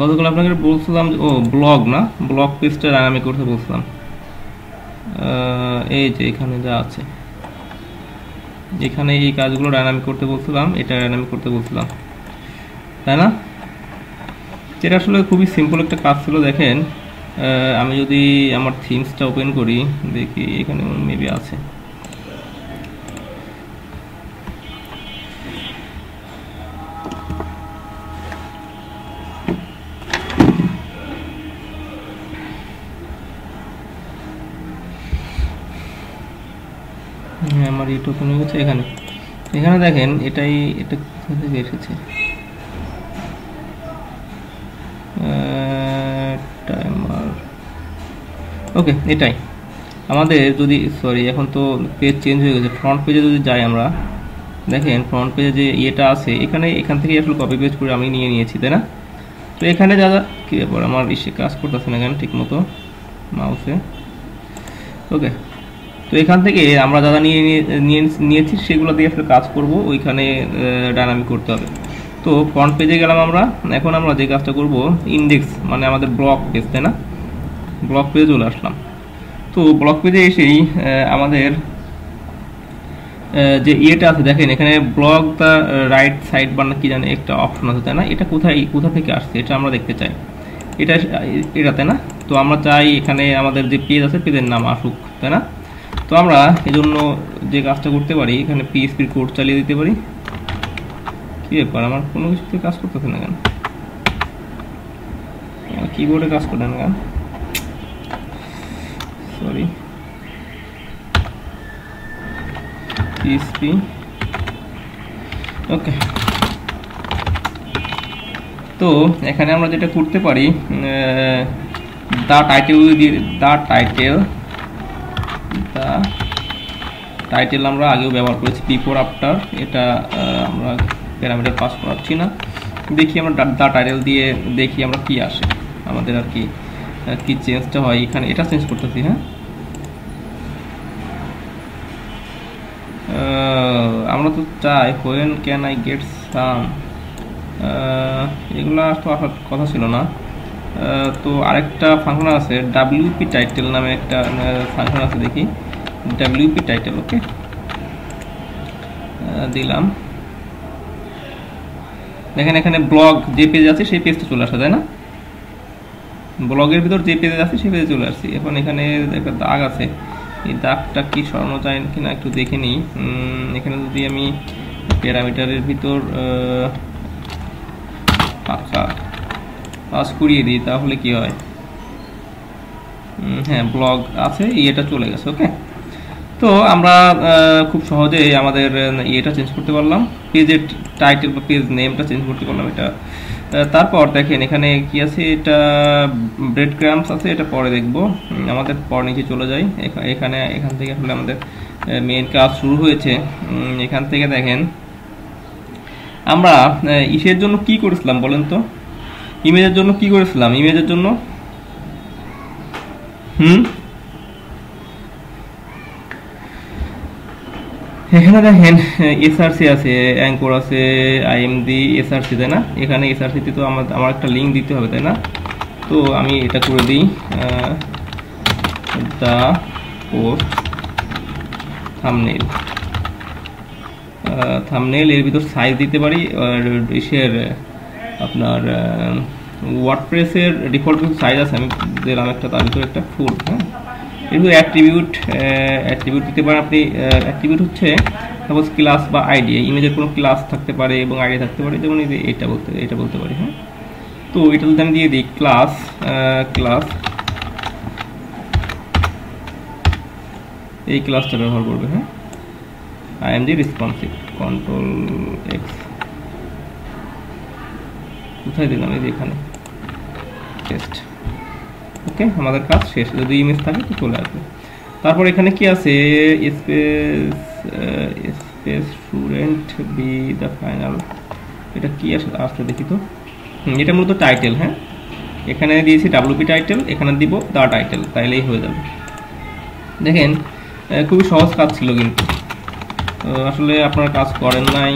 গতকাল আপনাকে বলছিলাম ও ব্লগ না, ব্লগ পেজটা ডাইনামিক করতে বলছিলাম। এই যে এখানে যা আছে, এখানে এই কাজগুলো ডাইনামিক করতে বলছিলাম, এটা ডাইনামিক করতে বলছিলাম, তাই না? এটা আসলে খুবই সিম্পল একটা কাজ ছিল। দেখেন, আমি যদি আমার থিমসটা ওপেন করি, দেখি এখানে মেবি আছে। হ্যাঁ, আমার ইউটিউব ওপেন হয়ে গেছে। এখানে এখানে দেখেন, এটাই, এটা কোথা থেকে এসেছে, টাইমার। ওকে, এটাই আমাদের। যদি সরি, এখন তো পেজ চেঞ্জ হয়ে গেছে। ফ্রন্ট পেজে যদি যাই আমরা, দেখেন ফ্রন্ট পেজে যে ইয়েটা আছে, এখান থেকে আসলে কপি পেস্ট করে আমি নিয়ে নিয়েছি, তাই না? তো এখানে যা যা কী ব্যাপার, আমার ইসে কাজ করতেছে না এখানে ঠিক মতো মাউসে। ওকে, তো এখান থেকে আমরা যা যা নিয়েছি সেগুলো দিয়ে আসলে কাজ করব, ওইখানে ডাইনামিক করতে হবে। তো ফ্রন্ট পেজে গেলাম আমরা। এখন আমরা যে কাজটা করব, ইন্ডেক্স মানে আমাদের ব্লক পেজ, তাই না? ব্লক পেজে চলে আসলাম। তো ব্লক পেজে এসেই আমাদের যে ইয়েটা আছে, দেখেন এখানে ব্লক দ্য রাইট সাইড বা কি জানে একটা অপশন আছে, তাই না? এটা কোথা থেকে আসছে এটা আমরা দেখতে চাই। এটা তাই না? তো আমরা চাই এখানে আমাদের যে পেজ আছে, পেজের নাম আসুক, তাই না? তো আমরা এজন্য যে কাজটা করতে পারি, এখানে পিএইচপির কোড চালিয়ে দিতে পারি। কি ব্যাপার, আমার কোনো কিছুতে কাজ করতেছে না কেন? কিবোর্ডে কাজ করে না কেন? Sorry, PHP. ওকে, তো এখানে আমরা যেটা করতে পারি, দ্য টাইটেল আমরা আগেও ব্যবহার করেছি, বিফোর আফটার। এটা আমরা প্যারামিটার পাস করাচ্ছি না। দেখি আমরা দ্য টাইটেল দিয়ে দেখি আমরা কি আসে আমাদের, আর কি চেঞ্জটা হয়। এখানে এটা চেঞ্জ করতেছি। হ্যাঁ, আমরা তো চাই when can I get some, এগুলা তো আসার কথা ছিল না। তো আরেকটা ফাংশন আছে, ডাব্লিউপি টাইটেল নামে একটা ফাংশন আছে, দেখি ডাব্লিউপি টাইটেল। ওকে, দিলাম। দেখেন এখানে ব্লগ যে পেজ আছে সেই পেজটা চলে আসে, তাই না? ব্লগের ভিতর যে পেজে আছে সেই পেজে চলে আসছি। এখন এখানে একটা দাগ আছে, এই দাগটা কি সরানো যায় কিনা একটু দেখে নিই। এখানে যদি আমি প্যারামিটারের ভিতর পাস করিয়ে দিই তাহলে কি হয়? হ্যাঁ, ব্লগ আছে, ইয়েটা চলে গেছে। ওকে, তো আমরা খুব সহজেই আমাদের ইয়েটা চেঞ্জ করতে পারলাম, পেজের টাইটেল বা পেজ নেমটা চেঞ্জ করতে পারলাম এটা। তারপর দেখেন এখানে কি আছে, এটা ব্রেড ক্রাম্পস আছে, এটা পরে দেখবো। আমাদের পর নিচে চলে যাই। এখান থেকে আসলে আমাদের মেইন কাজ শুরু হয়েছে। এখান থেকে দেখেন আমরা ইসের জন্য কি করেছিলাম বলেন তো? ইমেজের জন্য কি করেছিলাম? ইমেজের জন্য এখানে দেখেন এসআরসি আছে, অ্যাঙ্কর আছে, আইএমডি, এসআরসি, তাই না? এখানে এসআরসিতে তো আমার একটা লিঙ্ক দিতে হবে, তাই না? তো আমি এটা করে দিই, দ্য পোস্ট থাম্বনেল এর ভিতর সাইজ দিতে পারি। ইসের আপনার ওয়ার্ডপ্রেসের ডিফল্ট কিছু সাইজ আছে, আমি দিলাম একটা, তার ভিতরে একটা ফুল। হ্যাঁ, এরপর অ্যাট্রিবিউট দিতে পারেন আপনি। অ্যাট্রিবিউট হচ্ছে সাপোজ ক্লাস বা আইডি, ইমেজের কোনো ক্লাস থাকতে পারে এবং আইডি থাকতে পারে, যেমন এটা বলতে পারি। হ্যাঁ, তো এটা যদি আমি দিয়ে দিই ক্লাস, এই ক্লাসটা ব্যবহার করবে। হ্যাঁ, আইএমডি রেসপন্সিভ, কন্ট্রোল এক্স, কোথায় দিলাম? এই যে এখানে, টেস্ট। ওকে, আমাদের কাজ শেষ। যদি ইমেজ থাকে তো চলে আসবে। তারপর এখানে কি আছে, space student B the final, এটা কি আসলে দেখি তো। এটা মূলত টাইটেল। হ্যাঁ, এখানে দিয়েছি ডাব্লিউপি টাইটেল, এখানে দিব দ্য টাইটেল, তাইলেই হয়ে যাবে। দেখেন খুবই সহজ কাজ ছিল, কিন্তু আসলে আপনারা কাজ করেন নাই।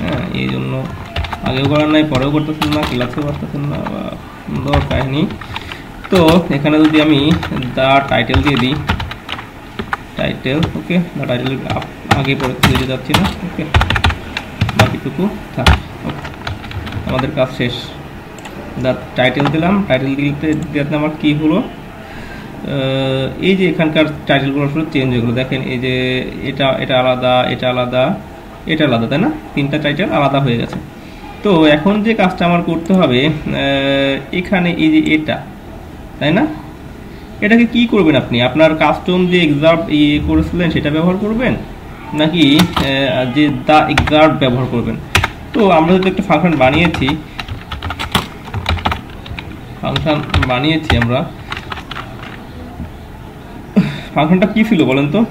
হ্যাঁ, এই জন্য আগেও করার নাই, পরেও করতেছেন না, ক্লাসেও আসতেছেন না, সুন্দর কাহিনী। তো এখানে যদি আমি দা টাইটেল দিয়ে দিই, টাইটেল, ওকে, দা টাইটেল আগে পরে দিতে যাচ্ছি না, ওকে, বাকিটুকু থাক, ওকে, আমাদের কাজ শেষ। দা টাইটেল দিলাম, টাইটেল দিতে আমার কি হলো, এই যে এখানকার টাইটেলগুলো আসলে চেঞ্জ হয়ে গেলো। দেখেন এই যে এটা আলাদা, এটা আলাদা, এটা আলাদা, তাই না? তিনটা টাইটেল আলাদা হয়ে গেছে। তো এখন যে কাজটা আমার করতে হবে, এখানে এই যে এটা, তাই না, এটাকে কি করবেন আপনি? আপনার কাস্টম যে এক্সার্ভ করেছিলেন সেটা ব্যবহার করবেন, নাকি যে দা এক্সার্ভ ব্যবহার করবেন? তো আমরা যদি একটা ফাংশন বানিয়েছি আমরা, ফাংশনটা কি ছিল বলেন তো?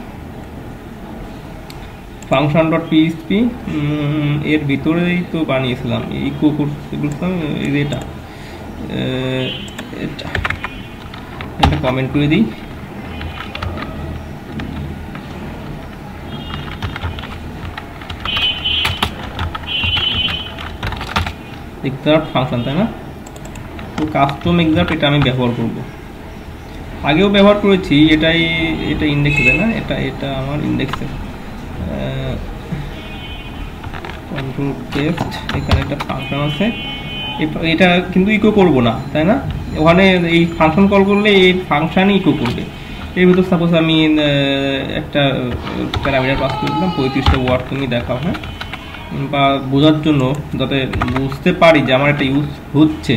ফাংশন ডট পিএইচপি, এর ভিতরেই তো বানিয়েছিলাম, ইকো করছিলাম এটা, এটা কমেন্ট করে দিই। এক্সার্ট ফাংশন, তাই না? তো কাস্টম এক্সার্ট এটা আমি ব্যবহার করব, আগেও ব্যবহার করেছি, এটা ইন্ডেক্সে, তাই না? এটা আমার ইন্ডেক্সে। কন্ট্রোল পেস্ট, এখানে একটা ফাংশন আছে, এটা কিন্তু ইকো করব না, তাই না? ওখানে এই ফাংশন কল করলে এই ফাংশনই ইকো করবে। এর ভিতর সাপোজ আমি একটা প্যারামিটার পাস করে দিলাম, 35টা ওয়ার্ড তুমি দেখাও, হ্যাঁ, বা বোঝার জন্য, যাতে বুঝতে পারি যে আমার একটা ইউজ হচ্ছে,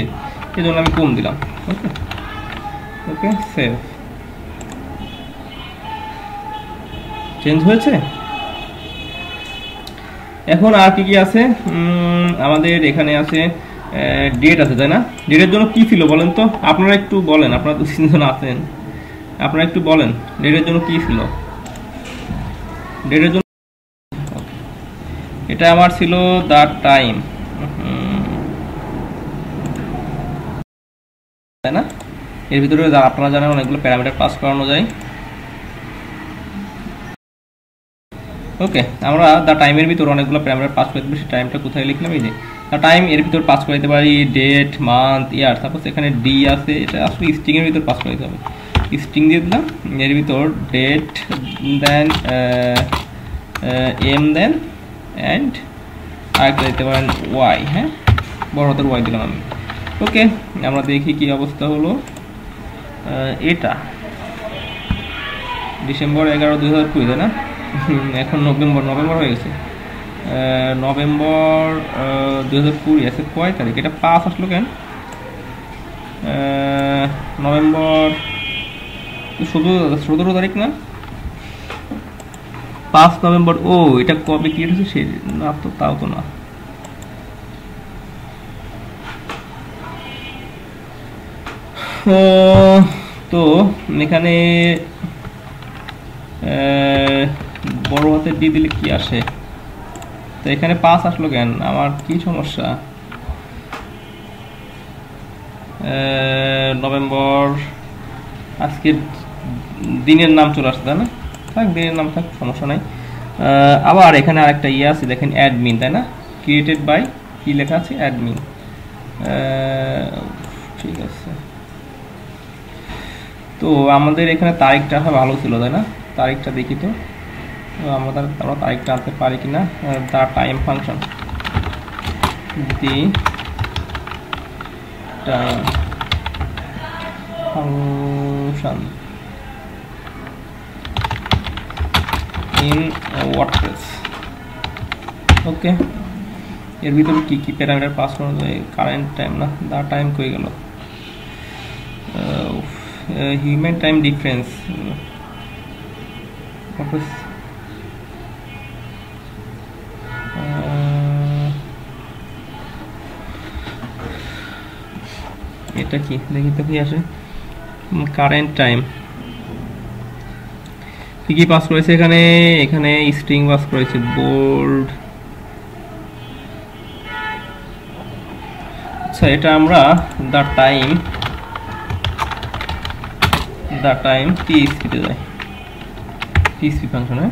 এই জন্য আমি কম দিলাম, ওকে, ওকে, সেভ। চেঞ্জ হয়েছে। এখন আর কি আছে আমাদের এখানে? আছে ডেট আছে, তাই না? ডেটের জন্য কি ছিল বলেন তো? আপনারা একটু বলেন, আপনারা 2-3 জন আছেন, আপনারা একটু বলেন ডেটের জন্য কি ছিল। ডেটের জন্য এটা আমার ছিল দা টাইম, তাই না? এর ভিতরে আপনারা জানেন অনেকগুলো প্যারামিটার পাস করানো যায়। ওকে, আমরা দা টাইমের ভিতর অনেকগুলো প্যারামিটার পাস করে দেবো। সেই টাইমটা কোথায় লিখলাম? এই যে দা টাইম, এর ভিতর পাস করে দিতে পারি ডেট, মান্থ, ইয়ার। সাপোজ এখানে ডি আছে, এটা আসলে স্ট্রিং এর ভিতর পাস করে দিতে হবে, স্ট্রিং দিয়ে দিলাম। এর ভিতর date, then M, then and আরেকটা দিতে পারেন ওয়াই, হ্যাঁ, বড় হাতের ওয়াই দিলাম আমি। ওকে, আমরা দেখি কি অবস্থা হলো। এটা ডিসেম্বর 11, 2020, তাই না? এখন নভেম্বর হয়ে গেছে। নভেম্বর 2020 আছে কয় তারিখ? এটা 5 আসলো কেন? নভেম্বর 17 তারিখ না? 5 নভেম্বর। ও, এটা কবে ক্রিয়েট হয়েছে সে না তো, তাও তো না। তো এখানে বড় হাতের ডি দিলে কি আসে? তো এখানে 5 আসলো কেন? আমার কি সমস্যা? নভেম্বর, আজকের দিনের নাম চলে আসছে, তাই না? থাক, দিনের নাম থাক, সমস্যা নাই। আবার এখানে আরেকটা ইয়ে আছে, দেখেন অ্যাডমিন, তাই না? ক্রিয়েটেড বাই, কি লেখা আছে? অ্যাডমিন। ঠিক আছে, তো আমাদের এখানে তারিখটা ভালো ছিল, তাই না? তারিখটা দেখি তো, আমরা তারিখটা আনতে পারি কিনা। The time function, the time function in WordPress. Okay, এর ভিতরে কি কি প্যারামিটার পাস করা যায়? কারেন্ট টাইম না, দা টাইম কই গেল? হিউম্যান টাইম ডিফারেন্স, এটা কি দেখি তো কি আসে। কারেন্ট টাইম কি কি পাস করেছে এখানে? এখানে স্ট্রিং পাস করেছে, বোল্ড। আচ্ছা, এটা আমরা দা টাইম পিএইচপিতে যাই, পিএইচপি ফাংশনে।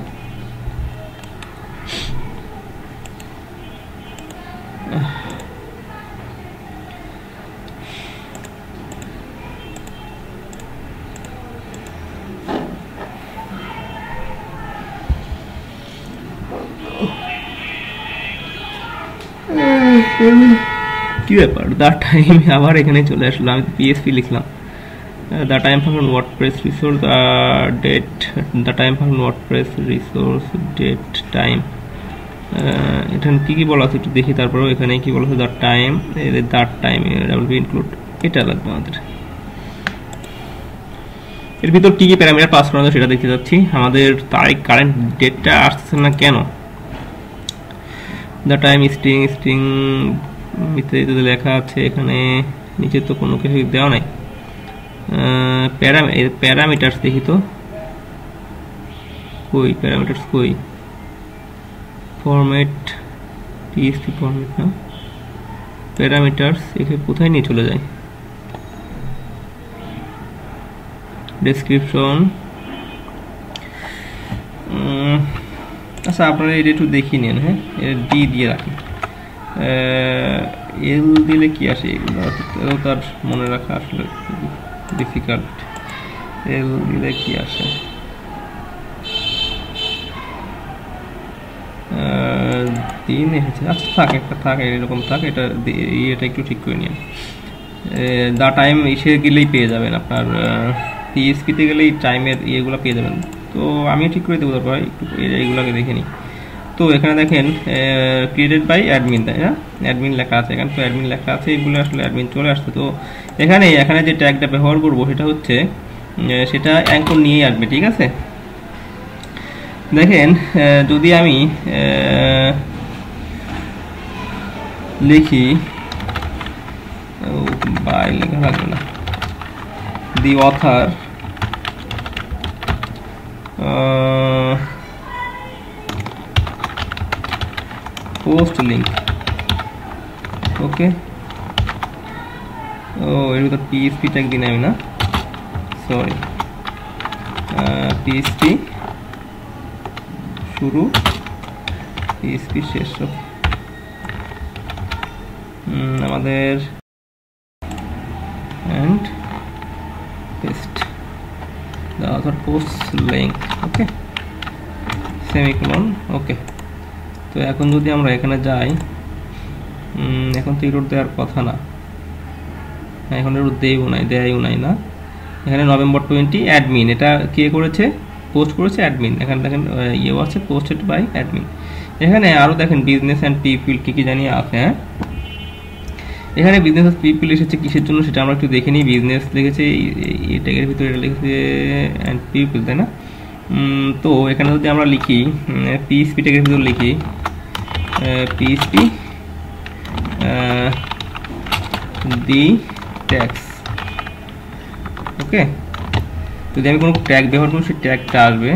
কি ব্যাপার, দ্য টাইম আবার এখানে চলে আসলো, আমি পিএসপি লিখলাম। The time function WordPress resource date, the time function WordPress resource date time. এখানে কি কি বলা আছে একটু দেখি, তারপরেও এখানে কি বলা আছে, the time, the time double B include, এটা লাগবে আমাদের। এর ভিতর কি কি প্যারামিটার পাস করা সেটা দেখতে যাচ্ছি। আমাদের তারিখ কারেন্ট ডেটটা আসছে না কেন? দ্য টাইম স্ট্রিং, স্ট্রিং ইত্যাদি লেখা আছে, এখানে নিচে তো কোনো কিছু দেওয়া নাই। প্যারামিটার্স দেখি তো, কই প্যারামিটার্স কই? ফরম্যাট, পিএসপি ফরম্যাট না, প্যারামিটার্স এখানে কোথায় নিয়ে চলে যায়? ডেসক্রিপশন, আচ্ছা আপনারা এটা একটু দেখিয়ে নেন। হ্যাঁ, ডি দিয়ে রাখি। এল দিলে কি আসে? এগুলো তার মনে রাখা আসলে ডিফিকাল্ট। এল দিলে কি আসে? দিন এসেছে, আচ্ছা থাক, একটা থাক, এরকম থাক, এটা একটু ঠিক করে নিন। দা টাইম এসে গেলেই পেয়ে যাবেন, আপনার পিএসপিতে গেলেই টাইমের ইয়েগুলো পেয়ে যাবেন। তো আমি ঠিক করে দেবো, তারপর একটু এইগুলোকে দেখে নিই। তো এখানে দেখেন ক্রিয়েটেড বাই অ্যাডমিন, তাই না? অ্যাডমিন লেখা আছে এখানে, তো অ্যাডমিন লেখা আছে, এইগুলো আসলে অ্যাডমিন চলে আসছে। তো এখানে যে ট্যাগটা ব্যবহার করব সেটা হচ্ছে, সেটা অ্যাঙ্কর নিয়েই আসবে, ঠিক আছে? দেখেন যদি আমি লিখি, বাই লেখা লাগবে না, দি অথার পোস্ট লিঙ্ক, ওকে। ও এর ভিতর পিএসপি ট্যাগ দিন আমি, না সরি, পিএসপি শুরু, পিএসপি শেষ, আমাদের and paste the other post link, okay, semicolon, okay। তো এখন যদি আমরা এখানে যাই, এখন তো এরর দেওয়ার কথা না, এখন এরর দেয়ও নাই না। এখানে নভেম্বর 20 অ্যাডমিন, এটা কে করেছে? পোস্ট করেছে অ্যাডমিন। এখানে দেখেন ইয়েও আছে, পোস্টেড বাই অ্যাডমিন। এখানে আরও দেখেন বিজনেস অ্যান্ড পিপল কি কি জানি আছে। হ্যাঁ, এখানে বিজনেস অ্যান্ড পিপল এসেছে কিসের জন্য সেটা আমরা একটু দেখে নিই। বিজনেস লিখেছে, এই ট্যাগের ভিতরে এটা লিখেছে অ্যান্ড পিপল, তাই না? তো এখানে যদি আমরা লিখি পিএসপি ট্যাগের ভিতরে লিখি পিএসপি দি ট্যাগস, ওকে। যদি আমি কোনো ট্যাগ ব্যবহার করি সেই ট্যাগটা আসবে।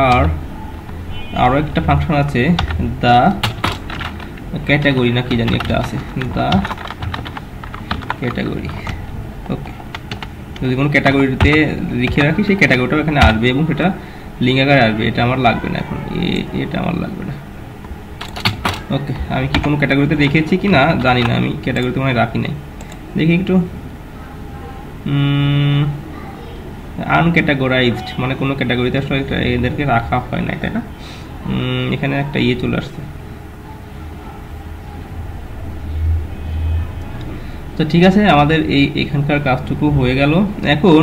আর আরও একটা ফাংশন আছে, দা ক্যাটাগরি না কি জানি একটা আছে, দা ক্যাটাগরি, ওকে। যদি কোনো ক্যাটাগরিতে লিখে রাখি সেই ক্যাটাগরিটাও এখানে আসবে এবং সেটা লিঙ্ক আকারে আসবে। এটা আমার লাগবে না এখন, এটা আমার লাগবে না, ওকে। আমি কি কোনো ক্যাটাগরিতে রেখেছি কি না জানি না, আমি ক্যাটাগরিতে মনে রাখি নাই, দেখি একটু। আনক্যাটাগরাইজড মানে কোনো ক্যাটাগরিতে আসলে এদেরকে রাখা হয় না, তাই না? এখানে একটা ইয়ে চলে আসছে। তো ঠিক আছে, আমাদের এখানকার কাজটুকু হয়ে গেল। এখন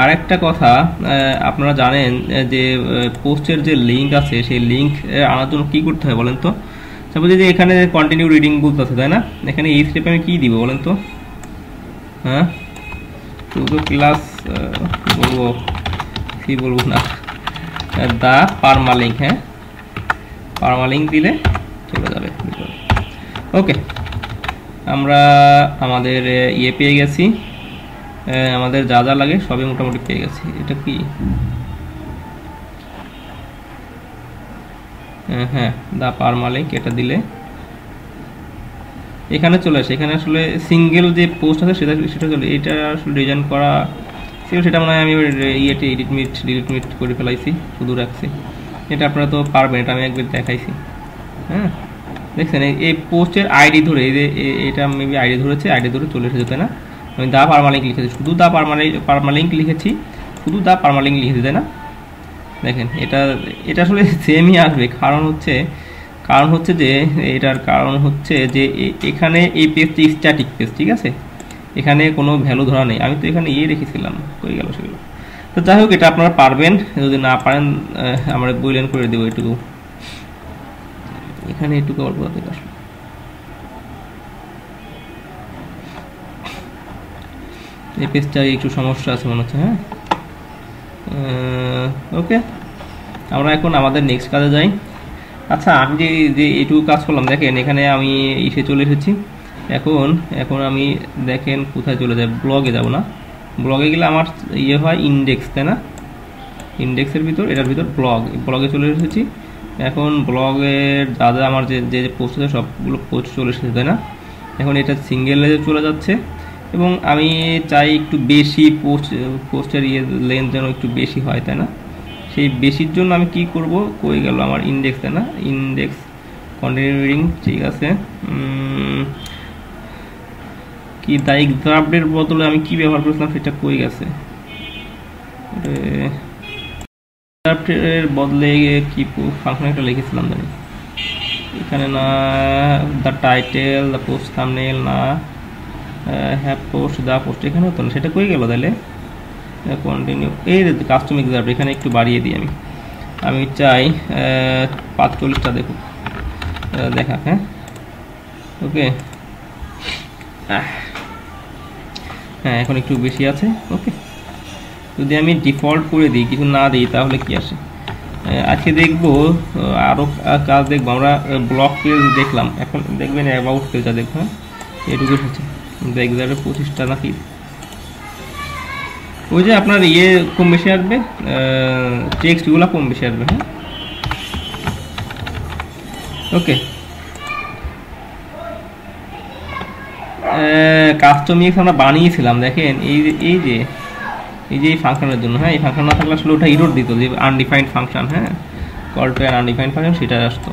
আরেকটা কথা, আপনারা জানেন যে পোস্টের যে লিঙ্ক আছে সেই লিঙ্ক আনার জন্য কি করতে হয় বলেন তো? সাপোজ যে এখানে কন্টিনিউ রিডিং বলতে আছে, তাই না? এখানে এই স্টেপে আমি কি দিব বলেন তো? হ্যাঁ, শুধু ক্লাস বলবো, কি বলবো না, দা পারমালিঙ্ক। হ্যাঁ, পারমালিঙ্ক দিলে চলে যাবে, ওকে। আমরা আমাদের ইয়ে পেয়ে গেছি, আমাদের যা যা লাগে সবই মোটামুটি পেয়ে গেছি। এটা কি? হ্যাঁ, দা পারমালিঙ্ক, এটা দিলে এখানে চলে আসে। এখানে আসলে সিঙ্গেল যে পোস্ট আছে সেটা চলে, এটা আসলে ডিজাইন করা ছিল, সেটা মনে হয় আমি ইয়েতে ডিলিট মিট করে ফেলাইছি, শুধু রাখছি। এটা আপনারা তো পারবেন, এটা আমি একবার দেখাইছি। হ্যাঁ, দেখছেন এই পোস্টের আইডি ধরে, এই যে এটা মেবি আইডি ধরেছে, আইডি ধরে চলে এসেছে, তাই না? আমি দা পারমালিঙ্ক লিখেছি, শুধু দা পারমালিঙ্ক লিখেছি, শুধু দা পারমালিঙ্ক লিখেছি, তাই না? দেখেন এটা আসলে সেমই আসবে, কারণ হচ্ছে কারণ হচ্ছে যে এটার কারণ হচ্ছে যে এখানে এই পেজটি স্ট্যাটিক পেজ, ঠিক আছে, এখানে কোনো ভ্যালু ধরা নেই। আমি তো এখানে রেখেছিলাম, কই গেল সেগুলো। তো যাই হোক, এটা আপনারা পারবেন, যদি না পারেন আমরা বইলেন করে দেবো এটুকু। এখানে এটুকু আবার কোথা থেকে আসলো, এই পেজটা একটু সমস্যা আছে মনে হচ্ছে। হ্যাঁ, ওকে, আমরা এখন আমাদের নেক্সট কাজে যাই। আচ্ছা, আমি যে এইটুকু কাজ করলাম, দেখেন এখানে আমি চলে এসেছি। এখন আমি দেখেন কোথায় চলে যায়, ব্লগে যাব না, ব্লগে গেলে আমার হয় ইন্ডেক্স, তাই না, ইন্ডেক্সের ভিতর, এটার ভিতর ব্লগে চলে এসেছি। এখন ব্লগের যা আমার যে পোস্ট আছে সবগুলো পোস্ট চলে এসেছে, তাই না। এখন এটা সিঙ্গেলে চলে যাচ্ছে এবং আমি চাই একটু বেশি পোস্টের লেন্থ যেন একটু বেশি হয়, তাই না। সেই বেশির জন্য আমি কি করব, কই গেল আমার ইন্ডেক্স, তাই না, ইন্ডেক্স কন্টিনিউইং, ঠিক আছে। কি দ্য এক্সাম্পলের বদলে আমি কি ব্যবহার করেছিলাম সেটা কই গেছে, এর বদলে কি ফাংশন একটা লিখেছিলাম জানি, এখানে না, the title, the post thumbnail, না হ্যাভ পোস্ট, দ্য পোস্ট, এখানে হতো না, সেটা কই গেল তাহলে। কন্টিনিউ, এই কাস্টম এক্সাম্পল এখানে একটু বাড়িয়ে দিই আমি চাই 45টা দেখুন দেখা। হ্যাঁ, ওকে, হ্যাঁ এখন একটু বেশি আছে। ওকে, যদি আমি ডিফল্ট করে দিই, কিছু না দিই, তাহলে কি আসে। আজকে দেখবো আরও কাজ দেখবো আমরা। ব্লক পেজ দেখলাম, এখন দেখবেন অ্যাবাউট পেজটা দেখবো। হ্যাঁ, এটুকু এসেছে, দেখবে 25টা নাকি, ওই যে আপনার কম বেশি আসবে, টেক্সটগুলো কম বেশি আসবে। হ্যাঁ, ওকে, কাস্টম ইএক্স আমরা বানিয়েছিলাম, দেখেন এই যে এই ফাংশনের জন্য। হ্যাঁ, এই ফাংশন না থাকলে আসলে ওটা ইরর দিত, যে আনডিফাইন্ড ফাংশন, হ্যাঁ, call to an undefined function, সেটা আসতো।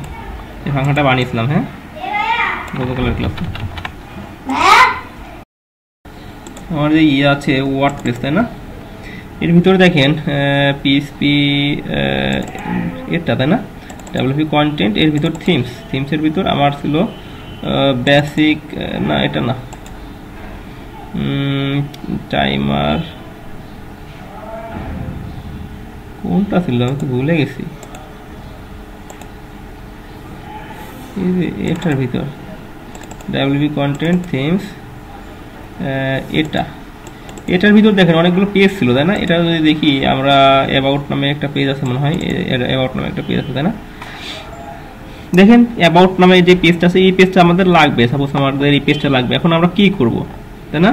এই ফাংশনটা বানিয়েছিলাম, হ্যাঁ, গতকালের ক্লাসে। আমার যে আছে ওয়ার্ডপ্রেস, তাই না, এর ভিতরে দেখেন পিএইচপি এটা, তাই না, ডব্লিউপি কন্টেন্ট, এর ভিতর থিমসের ভিতর আমার ছিল বেসিক, না এটা না, টাইমার, কোনটা ছিল আমি তো ভুলে গেছি। এই যে এটার ভিতর ডব্লিউপি কন্টেন্ট, থিমস, এটার ভিতর দেখেন অনেকগুলো পেজ ছিল, তাই না। এটা যদি দেখি আমরা, অ্যাবাউট নামে একটা পেজ আছে মনে হয়, অ্যাবাউট নামে একটা পেজ আছে, তাই না। দেখেন অ্যাবাউট নামে যে পেজটা আছে, এই পেজটা আমাদের লাগবে, সাপোজ আমাদের এই পেজটা লাগবে। এখন আমরা কি করব, তাই না।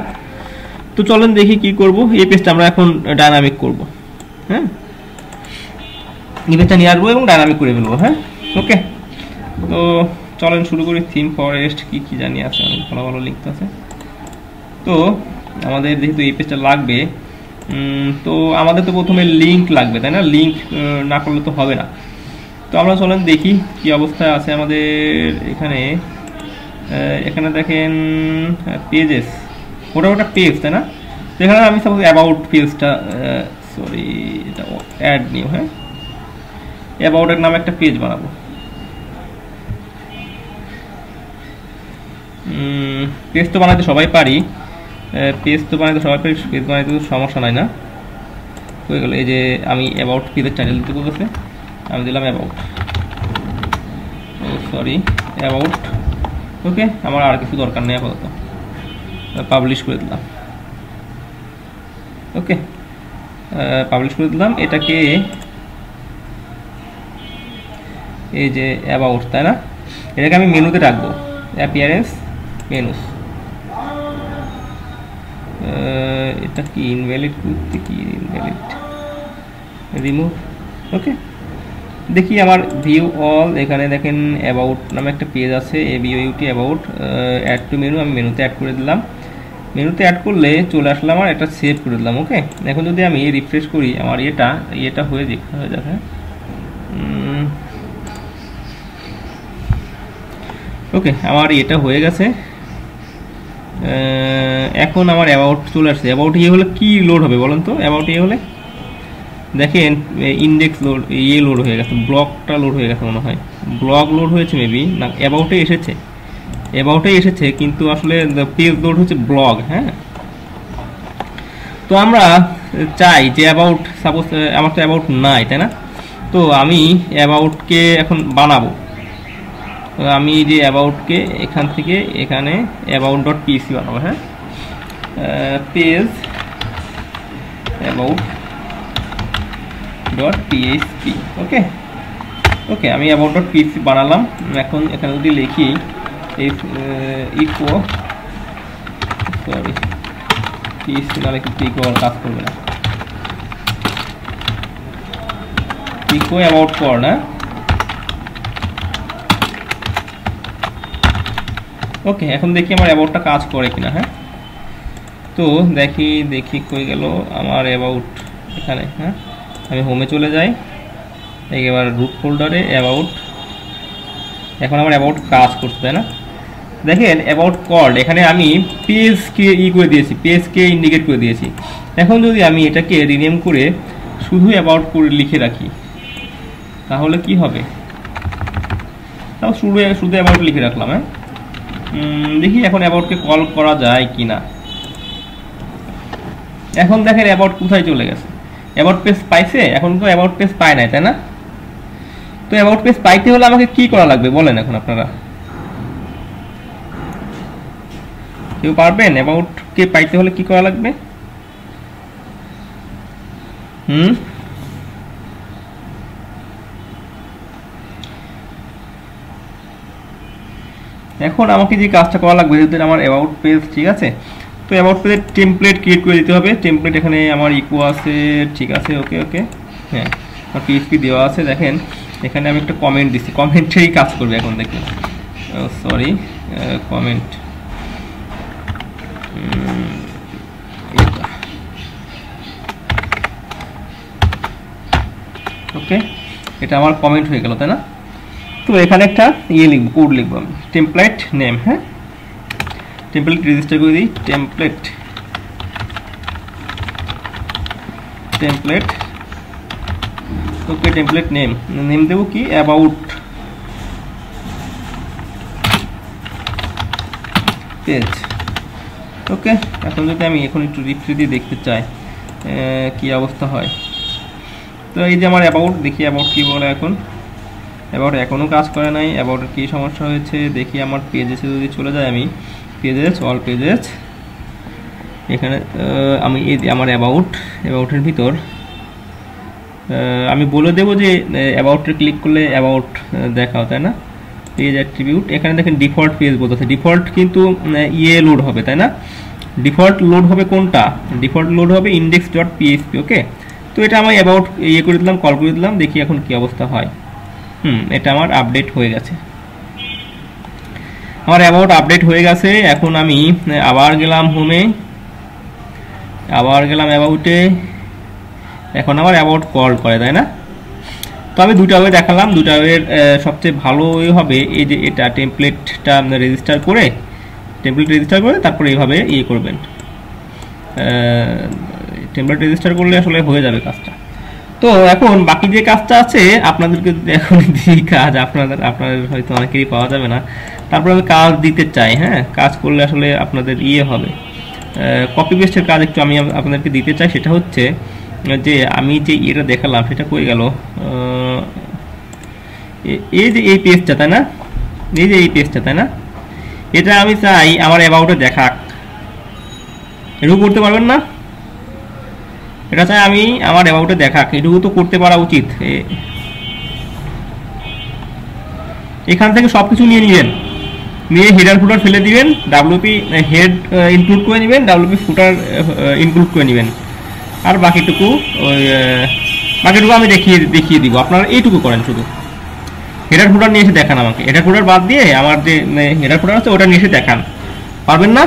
তো চলেন দেখি কি করব। এই পেজটা আমরা এখন ডায়নামিক করব। হ্যাঁ, এই পেজটা নিয়ে আসবো এবং ডায়নামিক করে ফেলবো। হ্যাঁ, ওকে, তো চলেন শুরু করি। থিম ফরেস্ট কি জানি আছে, অনেক ভালো ভালো লিঙ্ক আছে। তো আমাদের যেহেতু এই পেজটা লাগবে, তো আমাদের তো প্রথমে লিঙ্ক লাগবে, তাই না, লিঙ্ক না করলে তো হবে না। তো আমরা চলেন দেখি কি অবস্থায় আছে আমাদের এখানে দেখেন পেজেস, ওটা পেজ, তাই না। এখানে আমি সাপোজ অ্যাবাউট পেজটা, সরি এটা অ্যাড নিউ, হ্যাঁ, অ্যাবাউটের নামে একটা পেজ বানাবো। পেজ তো বানাতে সবাই পারি, পেজ বানাতে তো সমস্যা নাই না, হয়ে গেল। এই যে আমি অ্যাবাউট পেজের টাইটেল দিতে বলতেছে, আমি দিলাম অ্যাবাউট, সরি অ্যাবাউট। ওকে, আমার আর কিছু দরকার নেই আপাতত, পাবলিশ করে দিলাম। ওকে, পাবলিশ করে দিলাম। এটাকে এই যে অ্যাবাউট, তাই না, এটাকে আমি মেনুতে রাখবো, অ্যাপিয়ারেন্স, মেনুস। এটা কি ইনভ্যালিড করতে, কি ইনভ্যালিড, রিমুভ। ওকে, দেখি আমার ভিউ অল, এখানে দেখেন অ্যাবাউট নামে একটা পেজ আছে, এবিওইউটি অ্যাবাউট, অ্যাড টু মেনু, আমি মেনুতে অ্যাড করে দিলাম। মেনুতে অ্যাড করলে চলে আসলাম, আর এটা সেভ করে দিলাম। ওকে, এখন যদি আমি রিফ্রেশ করি, আমার এটা হয়ে যাবে। ওকে, আমার এটা হয়ে গেছে। এখন আমার অ্যাবাউট চলে আসছে। অ্যাবাউট হলে কি লোড হবে বলেন তো, অ্যাবাউট হলে দেখেন ইন্ডেক্স লোড লোড হয়ে গেছে, ব্লকটা লোড হয়ে গেছে মনে হয়, ব্লক লোড হয়েছে মেবি, না অ্যাবাউটে এসেছে, অ্যাবাউটে এসেছে, কিন্তু আসলে পেজ লোড হচ্ছে ব্লগ। হ্যাঁ, তো আমরা চাই যে অ্যাবাউট, সাপোজ আমার তো অ্যাবাউট নাই, তাই না? তো আমি অ্যাবাউটকে এখন বানাবো। তো আমি যে অ্যাবাউটকে এখান থেকে এখানে অ্যাবাউট ডট পিএসপি বানাবো। হ্যাঁ, পেজ অ্যাবাউট ডট পিএসপি। ওকে ওকে, আমি অ্যাবাউট ডট পিএসপি বানালাম। এখন এখানে যদি লিখি ইকো, সরি পিএসপি নাহলে কিন্তু ইকো আর কাজ করবে না, ইকো অ্যাবাউট কর না। ওকে, এখন দেখি আমার অ্যাবাউটটা কাজ করে কিনা। হ্যাঁ, তো দেখি কই গেল আমার অ্যাবাউট এখানে। হ্যাঁ, আমি হোমে চলে যাই, এবার রুট ফোল্ডারে অ্যাবাউট, এখন আমার অ্যাবাউট কাজ করছে, তাই না? দেখেন অ্যাবাউট কল্ড, এখানে আমি পেজকে করে দিয়েছি, পেজকে ইন্ডিকেট করে দিয়েছি। এখন যদি আমি এটাকে রিনেম করে শুধু অ্যাবাউট করে লিখে রাখি তাহলে কি হবে? তাও শুধু অ্যাবাউট লিখে রাখলাম। হ্যাঁ, দেখি এখন অ্যাবাউটকে কল করা যায় কিনা। এখন দেখেন অ্যাবাউট কোথায় চলে গেছে, অ্যাবাউট পেজ পাইছে? এখন তো অ্যাবাউট পেজ পায় নাই, তাই না? তো অ্যাবাউট পেজ পাইতে হলে আমাকে কি করা লাগবে বলেন এখন আপনারা, কেউ পারবেন? অ্যাবাউটকে পাইতে হলে কি করা লাগবে? এখন আমাকে যে কাজটা করা লাগবে, যদি আমার অ্যাবাউট পেজ, ঠিক আছে, তো অ্যাবাউট পেজের টেমপ্লেট ক্রিয়েট করে দিতে হবে। টেমপ্লেট এখানে আমার ইকো আছে, ঠিক আছে, ওকে ওকে। হ্যাঁ, আমার পিএইচপি দেওয়া আছে। দেখেন এখানে আমি একটা কমেন্ট দিচ্ছি, কমেন্টেই কাজ করবে এখন। দেখেন, সরি, কমেন্ট, ওকে, এটা আমার কমেন্ট হয়ে গেল, তাই না? তো এখানে একটা লিখবো, কোড লিখবো আমি, টেমপ্লেট নেম। হ্যাঁ, টেমপ্লেট রেজিস্টার করে দিই, টেমপ্লেট ওকে, টেমপ্লেট নেম দেবো কি, অ্যাবাউট পেজ। ওকে, এখন যদি আমি এখন একটু রিফ্রেশ দিয়ে দেখতে চাই কি অবস্থা হয়, তো এই যে আমার অ্যাবাউট, দেখি অ্যাবাউট কি বলে এখন। অ্যাবাউট এখনও কাজ করে নাই, অ্যাবাউটের কী সমস্যা হয়েছে দেখি। আমার পেজেসে যদি চলে যায়, আমি পেজেস, অল পেজেস, এখানে আমি এই আমার অ্যাবাউটের ভিতর আমি বলে দেবো যে অ্যাবাউটে ক্লিক করলে অ্যাবাউট দেখাও, তাই না? পেজ অ্যাট্রিবিউট, এখানে দেখেন ডিফল্ট পেজ বলতেছে, ডিফল্ট কিন্তু লোড হবে, তাই না? ডিফল্ট লোড হবে কোনটা? ডিফল্ট লোড হবে ইন্ডেক্স ডট পিএইচপি। ওকে, তো এটা আমি অ্যাবাউট করে দিলাম, কল করে দিলাম, দেখি এখন কি অবস্থা হয়। এটা আমার আপডেট হয়ে গেছে, আমার অ্যাবাউট আপডেট হয়ে গেছে। এখন আমি আবার গেলাম হোমে, আবার গেলাম অ্যাবাউটে, এখন আমার অ্যাবাউট কল করে, তাই না? তো আমি দুটা ওয়ে দেখালাম, দুটা ওয়ের সবচেয়ে ভালো ওয়ে হবে এই যে এটা টেমপ্লেটটা রেজিস্টার করে, তারপরে এইভাবে করবেন, টেমপ্লেট রেজিস্টার করলে আসলে হয়ে যাবে কাজটা। তো এখন বাকি যে কাজটা আছে আপনাদেরকে এখন দিই কাজ, আপনাদের হয়তো অনেকেরই পাওয়া যাবে না, তারপরে আমি কাজ দিতে চাই। হ্যাঁ, কাজ করলে আসলে আপনাদের হবে, কপি পেস্টের কাজ একটু আমি আপনাদেরকে দিতে চাই। সেটা হচ্ছে যে আমি যে এটা দেখালাম সেটা কই গেল, এই যে এই পেজটা, তাই না? এই যে এই পেজটা, তাই না? এটা আমি চাই আমার অ্যাবাউটে দেখাক, এটুকু করতে পারবেন না? এটা চাই আমি আমার অ্যাবাউটে দেখাক, এটুকু তো করতে পারা উচিত। এখান থেকে সব কিছু নিয়ে নেবেন, নিয়ে হেডার ফুটার ফেলে দিবেন, ডাব্লিউপি হেড ইনক্লুড করে নেবেন, ডাব্লিউপি ফুটার ইনক্লুড করে নেবেন, আর বাকিটুকু আমি দেখিয়ে দিব। আপনারা এইটুকু করেন, শুধু হেডার ফুটার নিয়ে এসে দেখান আমাকে, হেডার ফুটার বাদ দিয়ে আমার যে হেডার ফুটার আছে ওটা নিয়ে এসে দেখান। পারবেন না?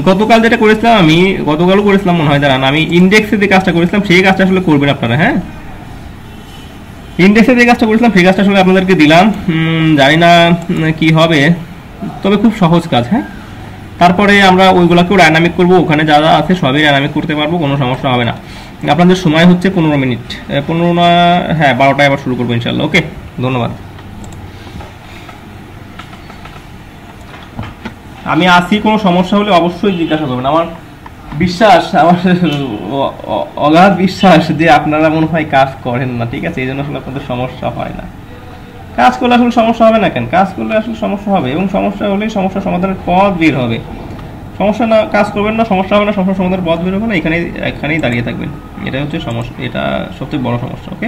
গতকাল যেটা করেছিলাম, আমি গতকালও করেছিলাম মনে হয়, দাঁড়ান, আমি ইন্ডেক্সে যে কাজটা করেছিলাম সেই কাজটা আসলে করবেন আপনারা। হ্যাঁ, ইন্ডেক্সে যে কাজটা করেছিলাম সেই কাজটা আসলে আপনাদেরকে দিলাম, জানি না কি হবে, তবে খুব সহজ কাজ। হ্যাঁ, তারপরে আমরা ওইগুলোকেও ডাইনামিক করব, ওখানে যা যা আছে সবই ডাইনামিক করতে পারবো, কোনো সমস্যা হবে না। আপনাদের সময় হচ্ছে 15 মিনিট, 15 না, হ্যাঁ 12টায় আবার শুরু করবো ইনশাল্লাহ। ওকে, ধন্যবাদ। আমি আসি, কোনো সমস্যা হলে অবশ্যই জিজ্ঞাসা করবেন। আমার বিশ্বাস, আমার অগাধ বিশ্বাস যে আপনারা মনে হয় কাজ করেন না, ঠিক আছে, এই জন্য আসলে আপনাদের সমস্যা হয় না। কাজ করলে আসলে সমস্যা হবে না কেন? কাজ করলে আসলে সমস্যা হবে, এবং সমস্যা হলেই সমস্যা সমাধানের পথ বের হবে। সমস্যা না, কাজ করবেন না, সমস্যা হবে না, সমস্যা সমাধানের পথ বের হবে না, এখানেই দাঁড়িয়ে থাকবেন। এটা হচ্ছে সমস্যা, এটা সবচেয়ে বড় সমস্যা। ওকে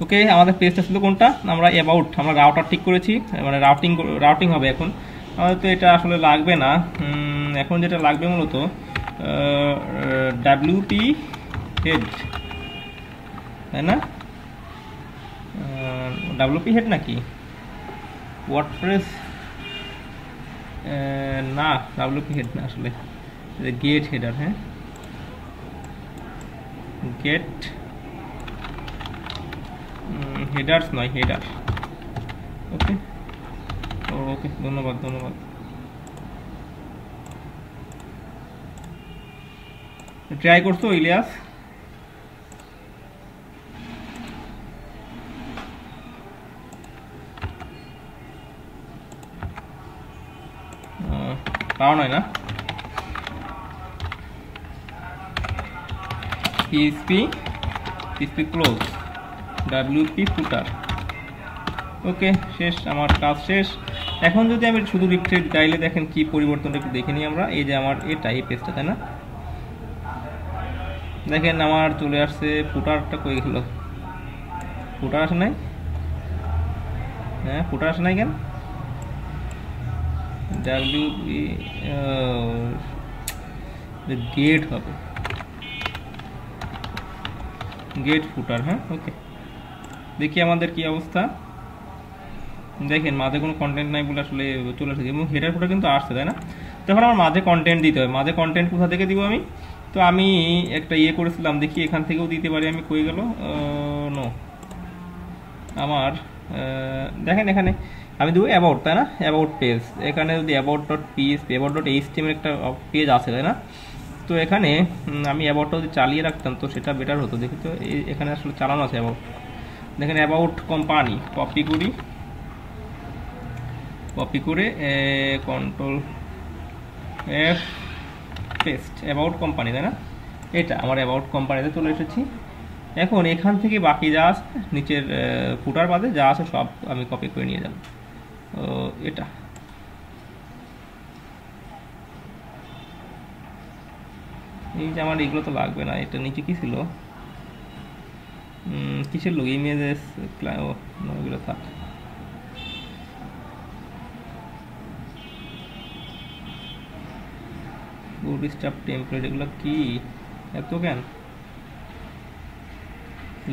ওকে, আমাদের পেজটা ছিল কোনটা? আমরা অ্যাবাউট, আমরা রাউটার ঠিক করেছি, মানে রাউটিং হবে এখন। আমাদের তো এটা আসলে লাগবে না, এখন যেটা লাগবে মূলত ডাব্লিউপি হেড, তাই না? ডাব্লিউপি হেড নাকি ওয়ার্ডপ্রেস? না, ডাব্লিউপি হেড না, আসলে গেট হেডার। হ্যাঁ, গেট হেডার্স নয়, হেডার। ওকে ওকে, ধন্যবাদ ধন্যবাদ। ট্রাই করছো ইলিয়াস? পাওয়া নয় না? পিএসপি ক্লোজ, ডাব্লিউপি ফুটার। ওকে, শেষ, আমার কাজ শেষ। এখন যদি আমি শুধু রিফ্রেশ গাইলে দেখেন কি পরিবর্তনটা একটু দেখে নিই আমরা। এই যে আমার এই পেজটা, তাই না? দেখেন আমার চলে আসছে। ফুটারটা কই গেল? ফুটার আসে নাই? হ্যাঁ, ফুটার আসে নাই কেন? ডাব্লিউপি গেট হবে, গেট ফুটার। হ্যাঁ, ওকে, দেখি আমাদের কি অবস্থা। দেখেন মাঝে কোনো কন্টেন্ট নাই বলে আসলে চলে আসছে, এবং হেডার ফুটার কিন্তু আসছে, তাই না? তখন আমার মাঝে কন্টেন্ট দিতে হবে। মাঝে কন্টেন্ট কোথা থেকে দিব আমি? তো আমি একটা করেছিলাম, দেখি এখান থেকেও দিতে পারি আমি। কই গেল? নো, আমার দেখেন এখানে আমি দেবো অ্যাবাউট, তাই না? অ্যাবাউট পেজ, এখানে যদি অ্যাবাউট.html একটা পেজ আছে, তাই না? তো এখানে আমি অ্যাবাউটটা যদি চালিয়ে রাখতাম তো সেটা বেটার হতো। দেখি তো এখানে আসলে চালানো আছে অ্যাবাউট। দেখেন অ্যাবাউট কোম্পানি, কপি করে control F paste, about company, তাই না? এটা আমার অ্যাবাউট কোম্পানিতে চলে এসেছি। এখন এখান থেকে বাকি যা আছে নিচের ফুটার বাদে যা আছে সব আমি কপি করে নিয়ে যাব। এটা এই যে আমার এগুলো তো লাগবে না। এটা নিচে কি ছিল? কিসের লোক? ইমেজেস, এগুলো থাক। বুটস্ট্র্যাপ টেমপ্লেট, এগুলো কি এত কেন?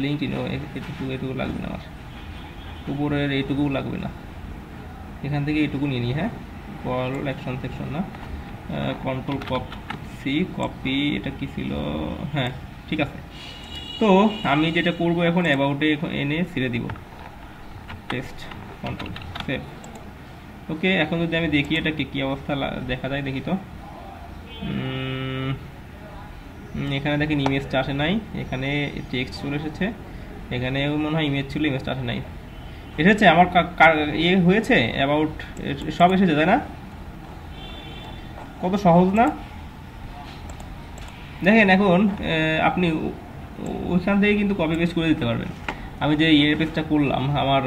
লিঙ্কডইন, এটুকু লাগবে না আমার। উপরের এইটুকু লাগবে না, এখান থেকে এইটুকু নিয়ে নিই। হ্যাঁ, কল অ্যাকশন সেকশন না, কন্ট্রোল কপি। এটা কি ছিল? হ্যাঁ, ঠিক আছে। তো আমি যেটা করব এখন অ্যাবাউটে এনে ছেড়ে দিব, টেস্ট, কন্ট্রোল সেভ। ওকে, এখন যদি আমি দেখি এটা কি অবস্থা দেখা যায়, দেখি তো। এখানে দেখেন ইমেজটা আসে নাই, এখানে টেক্সট চলে এসেছে, এখানেও মনে হয় ইমেজ ছিল, ইমেজটা আসে নাই। এসেছে আমার হয়েছে অ্যাবাউট, সব এসেছে, তাই না? কত সহজ না? দেখেন এখন আপনি ওইখান থেকে কিন্তু কপি পেস্ট করে দিতে পারবেন। আমি যে পেজটা করলাম, আমার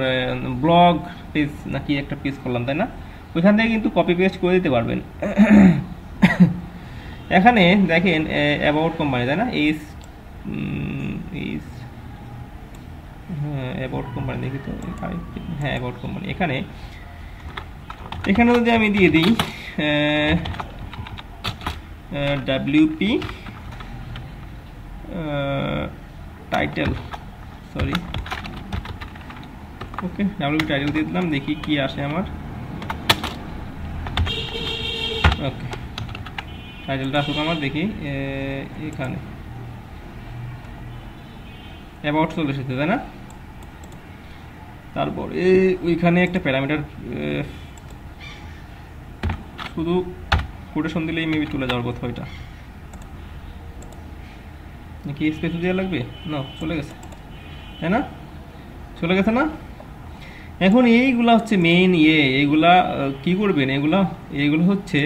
ব্লগ পেজ নাকি একটা পেজ করলাম, তাই না? ওইখান থেকে কিন্তু কপি পেস্ট করে দিতে পারবেন। এখানে দেখেন অ্যাবাউট কোম্পানি, তাই না? অ্যাবাউট কোম্পানি দেখি তো। হ্যাঁ, অ্যাবাউট কোম্পানি। এখানে যদি আমি দিয়ে দিই ডাব্লিউপি টাইটেল, সরি, ওকে, ডাব্লিউপি টাইটেল দিয়ে দিলাম, দেখি কি আসে আমার। ওকে, টাইটেলটা আসুক আমার, দেখি। এখানে অ্যাবাউট চলে এসেছে, তাই না? তারপরে ওইখানে একটা প্যারামিটার শুধু কোটেশন দিলেই মেবি চলে যাওয়ার কথা। ওইটা নাকি স্পেস দেওয়া লাগবে? না, চলে গেছে, তাই না? চলে গেছে না? এখন এইগুলা হচ্ছে মেইন এইগুলা কি করবেন, এইগুলো হচ্ছে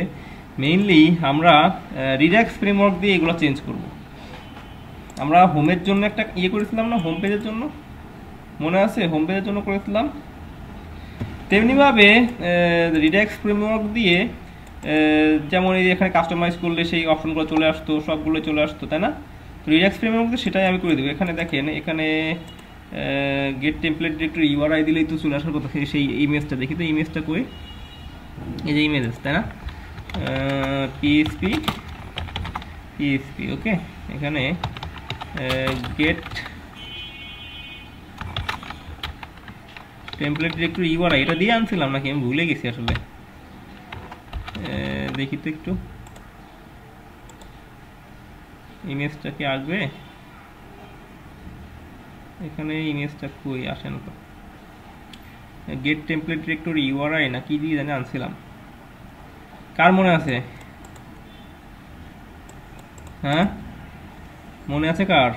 মেইনলি আমরা রিডাক্স ফ্রেমওয়ার্ক দিয়ে এগুলো চেঞ্জ করব। আমরা হোমের জন্য একটা করেছিলাম না, হোম পেজের জন্য, মনে আছে? হোম পেজের জন্য করেছিলাম। তেমনিভাবে রিডাক্স ফ্রেমওয়ার্ক দিয়ে যেমন এই এখানে কাস্টমাইজ করলে সেই অপশনগুলো চলে আসতো, সবগুলো চলে আসতো, তাই না? রিডাক্স ফ্রেমওয়ার্ক দিয়ে সেটাই আমি করে দেবো। এখানে দেখেন, এখানে গেট টেমপ্লেট ডিরেক্টরি ইউআরআই দিলেই তো চলে আসার কথা। সেই ইমেজটা দেখি তো, ইমেজটা কই? এই যে ইমেজেস, তাই না? পিএসপি, ওকে। এখানে গেট টেমপ্লেট ডিরেক্টরি ইউআরআই এটা দিয়ে আনছিলাম নাকি আমি ভুলে গেছি আসলে। দেখি তো একটু, ইমেজটা কি আসবে? এখানে ইমেজটা কই? আসে না তো। গেট টেমপ্লেট ডিরেক্টরি ইউআরআই না কি দিয়ে জানি আনছিলাম, কার মনে আছে? হ্যাঁ, মনে আছে কার?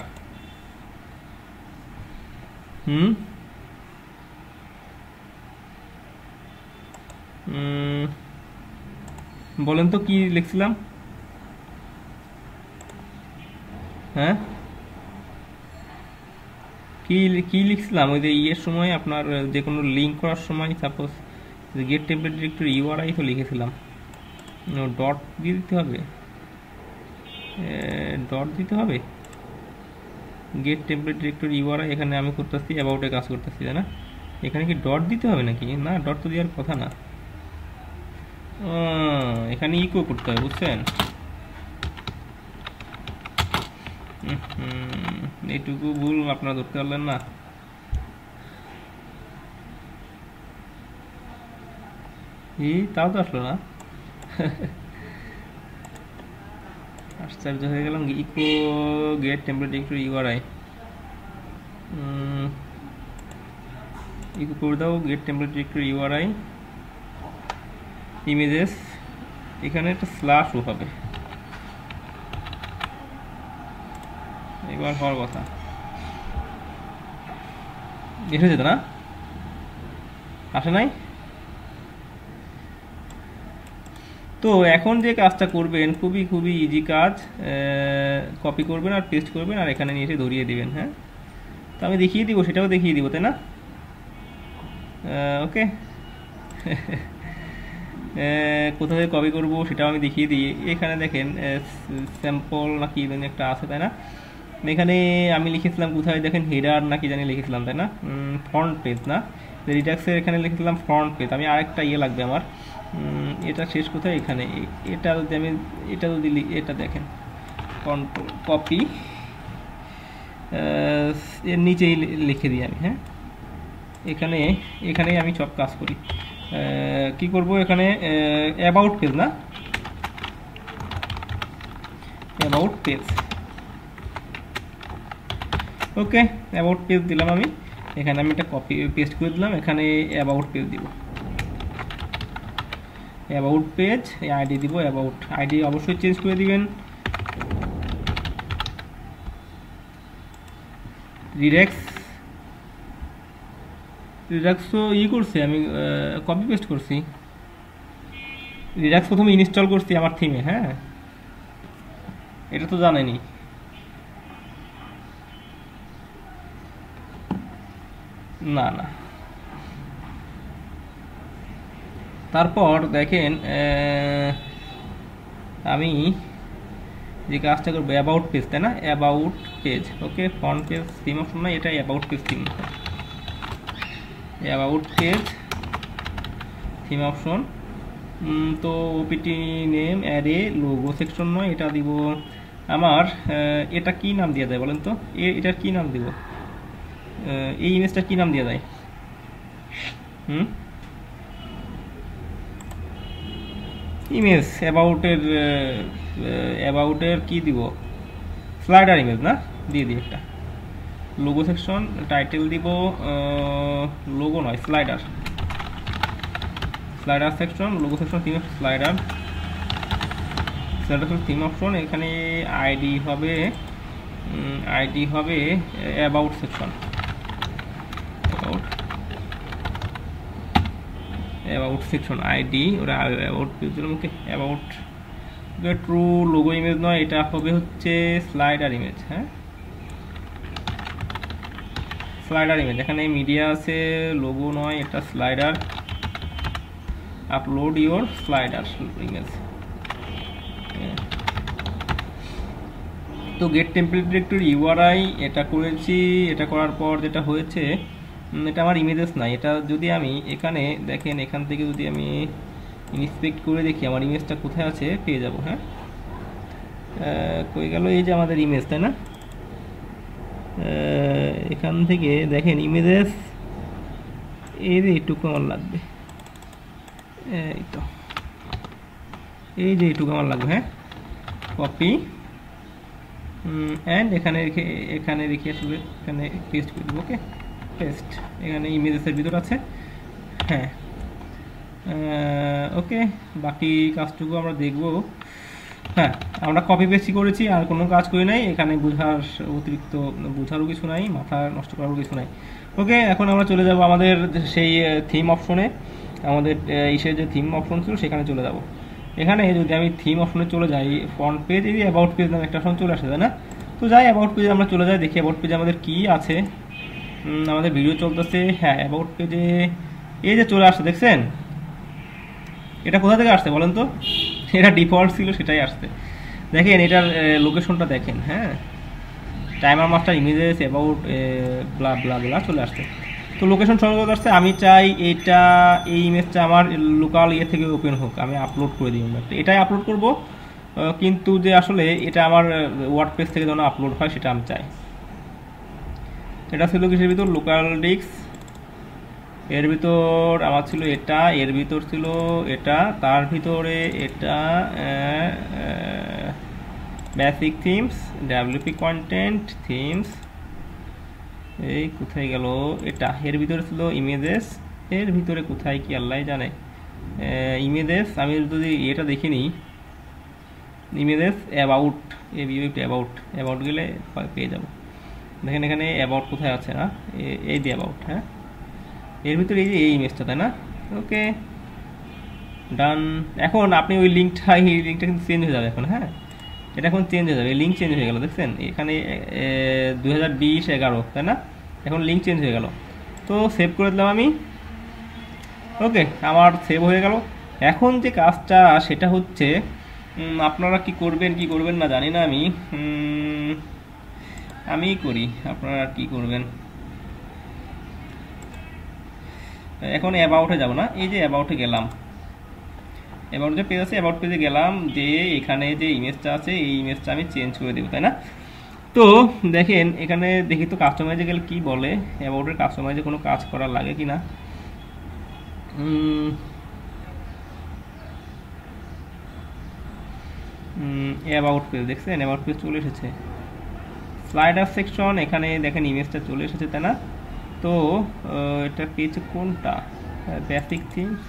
বলেন তো কি লিখছিলাম? হ্যাঁ, কি লিখছিলাম ওই যে ইয়ের সময়, আপনার যে কোনো লিঙ্ক করার সময়? Suppose gate template directory URI তো লিখেছিলাম। ডট দিয়ে দিতে হবে, ডট দিতে হবে। গেট টেমপ্লেট ডিরেক্টরি ইউআরআই এখানে আমি করতেছি, অ্যাবাউটে কাজ করতেছি, তাই না? এখানে কি ডট দিতে হবে নাকি? না, ডট তো দেওয়ার কথা না। এখানে ইকো করতে হবে, বুঝছেন? এইটুকু ভুল আপনারা ধরতে পারলেন না? তাও তো আসলো না। আশ্চর্য হয়ে গেলাম। Echo get template directory URI, echo করে দাও get template directory URI images. এখানে একটা স্ল্যাশ ও হবে, এবার হওয়ার কথা। এসে যেত না, আসে নাই। তো এখন যে কাজটা করবেন খুবই খুবই ইজি কাজ। কপি করবেন আর পেস্ট করবেন আর এখানে নিয়ে এসে ধরিয়ে দিবেন। হ্যাঁ, তো আমি দেখিয়ে দিব, সেটাও দেখিয়ে দিব, তাই না? ওকে। কোথায় কপি করব সেটাও আমি দেখিয়ে দিই। এখানে দেখেন স্যাম্পল নাকি জানি একটা আছে, তাই না? এখানে আমি লিখেছিলাম কোথায় দেখেন, হেডার নাকি জানি লিখেছিলাম, তাই না? ফ্রন্ট পেজ না, রিডাক্সের এখানে লিখেছিলাম ফ্রন্ট পেজ। আমি আরেকটা লাগবে আমার, এটা শেষ কোথায়? এখানে। এটা যদি আমি এটা দেখেন, কন্ট্রোল কপি, এর নিচেই লিখে দিই আমি। হ্যাঁ, এখানেই আমি সব কাজ করি। কি করব এখানে? অ্যাবাউট পেজ না, about page. Okay, about page দিলাম আমি। এখানে আমি একটা কপি পেস্ট করে দিলাম, এখানে অ্যাবাউট পেজ দিব, অ্যাবাউট পেজ। আইডি দিব অ্যাবাউট। আইডি অবশ্যই চেঞ্জ করে দিবেন। রিডাক্স তো করছি আমি, কপি পেস্ট করছি। রিডাক্স প্রথমে ইনস্টল করছি আমার থিমে। হ্যাঁ, এটা তো জানেনি। না না, তারপর দেখেন আমি যে কাজটা করবো, অ্যাবাউট পেজ, তাই না? About page. Okay, front page theme option না, এটা about page theme. About page theme option. তো OPT name array logo section নয়, এটা দিব আমার। এটা কি নাম দেওয়া যায় বলেন তো? এটার কি নাম দিব? এই ইমেজটার কি নাম দেওয়া যায়? ইমেজ অ্যাবাউটের কি দিব? স্লাইডার ইমেজ না, দিয়ে দিই একটা। লোগো সেকশন টাইটেল দিব, লোগো নয়, slider section, logo section theme slider. এটা হলো থিম অপশন। এখানে আইডি হবে about section, about section ID ওরা অ্যাবাউট পেজের মধ্যে অ্যাবাউট ট্রু লোগো ইমেজ নয়, এটা হবে হচ্ছে স্লাইডার ইমেজ। হ্যাঁ, স্লাইডার ইমেজ। এখানে মিডিয়া আছে, লোগো নয়, এটা slider. Upload your slider image. তো গেট টেমপ্লেট ডিরেক্টরি ইউআরআই এটা করেছি। এটা করার পর যেটা হয়েছে, এটা আমার ইমেজেস নাই। এটা যদি আমি এখানে দেখেন, এখান থেকে যদি আমি ইন্সপেক্ট করে দেখি আমার ইমেজটা কোথায় আছে, পেয়ে যাব। হ্যাঁ, কই গেল? এই যে আমাদের ইমেজ, তাই না? এখান থেকে দেখেন ইমেজেস, এই যে এইটুকু আমার লাগবে, এই তো এই যে এইটুকু আমার লাগবে। হ্যাঁ, কপি অ্যান্ড এখানে রেখে আসলে এখানে পেস্ট করে দেবো। ওকে, পেস্ট। এখানে ইমেজেসের ভিতর আছে। হ্যাঁ, ওকে, বাকি কাজটুকু আমরা দেখব। হ্যাঁ, আমরা কপি পেস্টই করেছি, আর কোনো কাজ করি নাই। এখানে অতিরিক্ত বোঝারও কিছু নাই, মাথা নষ্ট করারও কিছু নাই। ওকে, এখন আমরা চলে যাব আমাদের সেই থিম অপশনে। আমাদের ইসের যে থিম অপশন ছিল সেখানে চলে যাব। এখানে যদি আমি থিম অপশনে চলে যাই, ফ্রন্ট পেজ, এই অ্যাবাউট পেজ নামে একটা অপশন চলে আসে, তাই না? তো যাই অ্যাবাউট পেজে আমরা চলে যাই, দেখি অ্যাবাউট পেজে আমাদের কি আছে। আমাদের ভিডিও চলতেছে। হ্যাঁ, অ্যাবাউট পেজে এই যে চলে আসছে, দেখছেন? এটা কোথা থেকে আসছে বলেন তো? এটা ডিফল্ট ছিল, সেটাই আসছে। দেখেন এটার লোকেশনটা দেখেন। হ্যাঁ, টাইমার মাস্টার ইমেজেস অ্যাবাউট ব্লা ব্লা ব্লা চলে আসছে। তো লোকেশন সংযোগ আসছে। আমি চাই এই ইমেজটা আমার লোকাল ইয়ে থেকে ওপেন হোক, আমি আপলোড করে দিই। এটাই আপলোড করব, কিন্তু যে আসলে এটা আমার ওয়ার্ডপ্রেস থেকে যেন আপলোড হয় সেটা আমি চাই। এটা ছিল কিসের ভিতর? Local disk. এর ভিতর আমার ছিল এটা, এর ভিতর ছিল এটা, তার ভিতরে এটা basic themes, WP content themes. এই কোথায় গেল এটা? এর ভিতরে ছিল ইমেজেস। এর ভিতরে কোথায় কি আল্লাহ জানে। ইমেজেস আমি যদি এটা দেখে নিই, ইমেজেস অ্যাবাউট, অ্যাবাউট গেলে পেয়ে যাব। দেখেন এখানে অ্যাবাউট কোথায় আছে না, এই যে অ্যাবাউট। হ্যাঁ, এর ভিতরে এই যে এই ইমেজটা, তাই না? ওকে, ডান। এখন আপনি ওই লিঙ্কটা কিন্তু চেঞ্জ হয়ে যাবে এখন। হ্যাঁ, এটা এখন চেঞ্জ হয়ে যাবে, এই লিঙ্ক চেঞ্জ হয়ে গেল, দেখছেন? এখানে 2020-11, তাই না? এখন লিঙ্ক চেঞ্জ হয়ে গেল। তো সেভ করে দিলাম আমি। ওকে, আমার সেভ হয়ে গেল। এখন যে কাজটা সেটা হচ্ছে, আপনারা কি করবেন না জানি না, আমি করি, আপনারা কি করবেন। এখন অ্যাবাউটে যাব না, এই যে অ্যাবাউটে গেলাম, অ্যাবাউট যে পেজ আছে, অ্যাবাউট পেজে গেলাম, যে এখানে যে ইমেজটা আছে এই ইমেজটা আমি চেঞ্জ করে দেবো, তাই না? তো দেখেন এখানে দেখি তো কাস্টমাইজে গেলে কি বলে, অ্যাবাউটের কাস্টমাইজে কোনো কাজ করা লাগে কি না। অ্যাবাউট পেজ, দেখছেন অ্যাবাউট পেজ চলে এসেছে। স্লাইডার সেকশন, এখানে দেখেন ইমেজটা চলে এসেছে, তাই না? তো এটা পেয়েছে কোনটা? বেসিক থিমস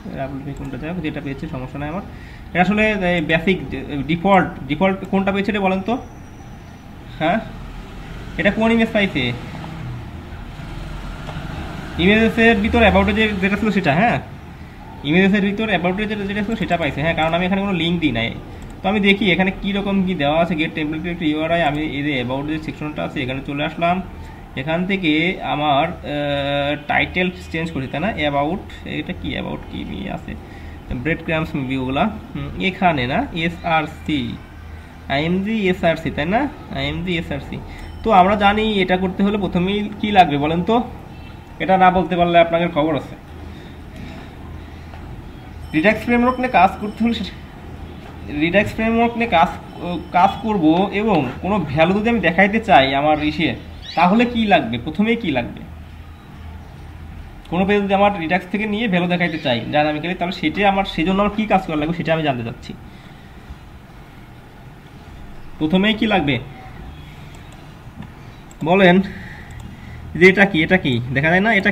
কোনটা, যাই হোক যেটা পেয়েছে সমস্যা নাই আমার। এটা আসলে বেসিক ডিফল্ট কোনটা পেয়েছে এটা বলেন তো? হ্যাঁ, এটা কোন ইমেজ পাইছে? ইমেজেসের ভিতর অ্যাবাউটে যেটা ছিল সেটা। হ্যাঁ, ইমেজেসের ভিতর অ্যাবাউটে যেটা ছিল সেটা পাইছে। হ্যাঁ, কারণ আমি এখানে কোনো লিঙ্ক দিই নাই। তো আমি দেখি এখানে কীরকম কী দেওয়া আছে। গেট টেমপ্লেট একটা ইউআরআই, আমি এই যে অ্যাবাউট যে সেকশনটা আছে এখানে চলে আসলাম। এখান থেকে আমার টাইটেল চেঞ্জ করি, তাই না? অ্যাবাউট, এটা কি অ্যাবাউট কি আছে, ব্রেড ক্রামস ভিউগুলা এখানে না, এসআরসি আইএমজি এসআরসি, তাই না? IMG SRC. তো আমরা জানি এটা করতে হলে প্রথমেই কি লাগবে বলেন তো? এটা না বলতে পারলে আপনাদের খবর আছে। রিডাক্স ফ্রেমওয়ার্ক নিয়ে কাজ করতে হলে রিডাক্স ফ্রেমওয়ার্ক নিয়ে কাজ করব, এবং কোনো ভ্যালু যদি আমি দেখাইতে চাই আমার তাহলে কি লাগবে? প্রথমেই কি লাগবে? কোনো পেজ যদি আমার রিডাক্স থেকে নিয়ে ভ্যালু দেখাইতে চাই ডাইনামিক্যালি, তাহলে সেটা আমার সেজন্য আমার কি কাজ করা লাগবে সেটা আমি জানতে চাচ্ছি। প্রথমেই কি লাগবে বলেন? যে এটা কি দেখা যায় না? এটা